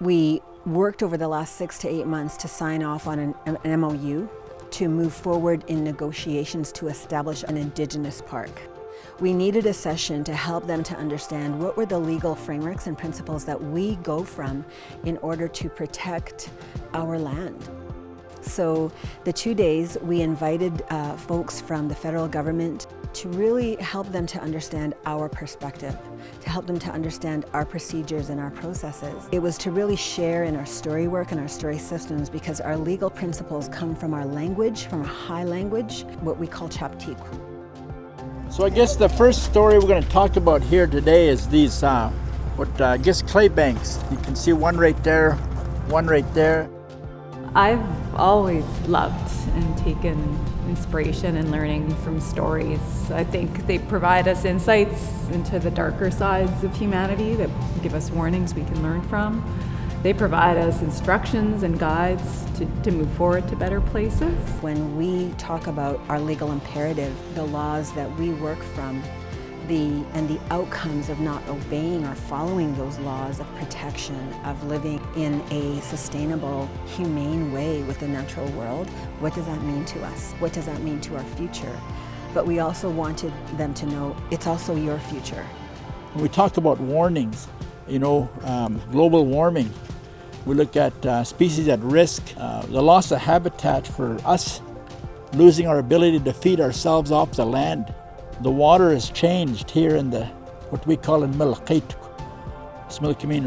We worked over the last 6 to 8 months to sign off on an MOU to move forward in negotiations to establish an Indigenous Park. We needed a session to help them to understand what were the legal frameworks and principles that we go from in order to protect our land. So the 2 days we invited folks from the federal government to really help them to understand our perspective, to help them to understand our procedures and our processes. It was to really share in our story work and our story systems, because our legal principles come from our language, from a high language, what we call Captikwl. So I guess the first story we're going to talk about here today is these, I guess clay banks. You can see one right there, one right there. I've always loved and taken inspiration and learning from stories. I think they provide us insights into the darker sides of humanity that give us warnings we can learn from. They provide us instructions and guides to move forward to better places. When we talk about our legal imperative, the laws that we work from, and the outcomes of not obeying or following those laws of protection, of living in a sustainable, humane way with the natural world, what does that mean to us? What does that mean to our future? But we also wanted them to know it's also your future. When we talk about warnings, global warming, we look at species at risk, the loss of habitat for us, losing our ability to feed ourselves off the land. The water has changed here in what we call in Captikwl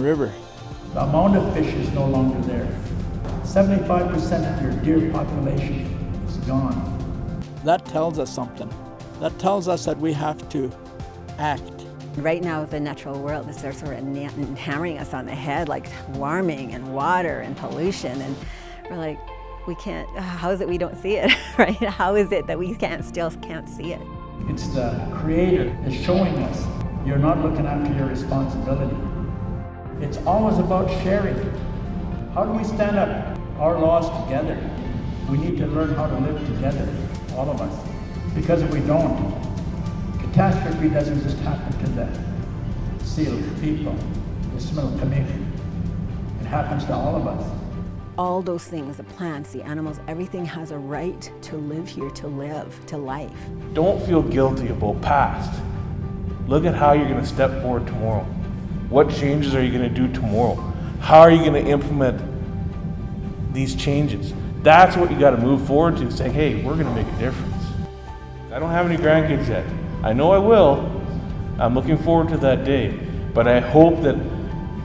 River. The amount of fish is no longer there. 75% of your deer population is gone. That tells us something. That tells us that we have to act. Right now, the natural world is sort of hammering us on the head, like warming and water and pollution, and we're like, we can't. How is it we don't see it, right? How is it that we still can't see it? It's the Creator that's showing us you're not looking after your responsibility. It's always about sharing. How do we stand up our laws together? We need to learn how to live together, all of us. Because if we don't, catastrophe doesn't just happen to the Seal people, the Captikwl. It happens to all of us. All those things, the plants, the animals, everything has a right to live here, to live, to life. Don't feel guilty about past. Look at how you're going to step forward tomorrow. What changes are you going to do tomorrow? How are you going to implement these changes? That's what you got to move forward to, saying, hey, we're going to make a difference. I don't have any grandkids yet. I know I will. I'm looking forward to that day. But I hope that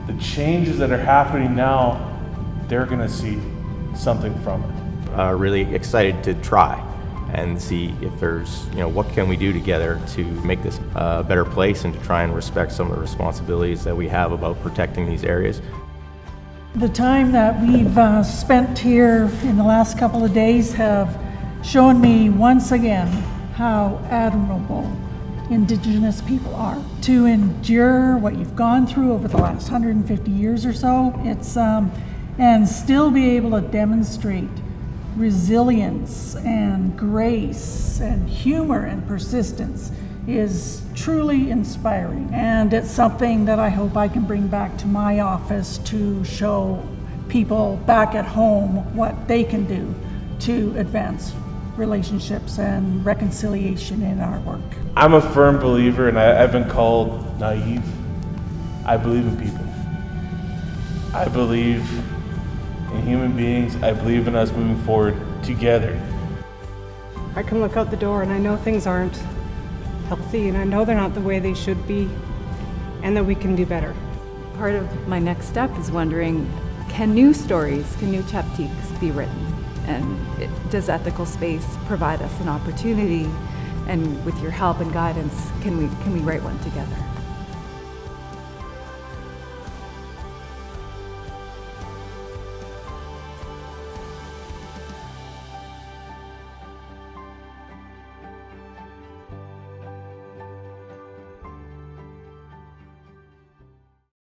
the changes that are happening now, they're going to see something from it. Really excited to try and see if there's, what can we do together to make this a better place and to try and respect some of the responsibilities that we have about protecting these areas. The time that we've spent here in the last couple of days have shown me once again how admirable Indigenous people are. To endure what you've gone through over the last 150 years or so, and still be able to demonstrate resilience and grace and humor and persistence is truly inspiring. And it's something that I hope I can bring back to my office to show people back at home what they can do to advance relationships and reconciliation in our work. I'm a firm believer, and I've been called naive. I believe in people. I believe in human beings. I believe in us moving forward together. I can look out the door and I know things aren't healthy, and I know they're not the way they should be, and that we can do better. Part of my next step is wondering, can new Captikwls be written? And does Ethical Space provide us an opportunity? And with your help and guidance, can we write one together?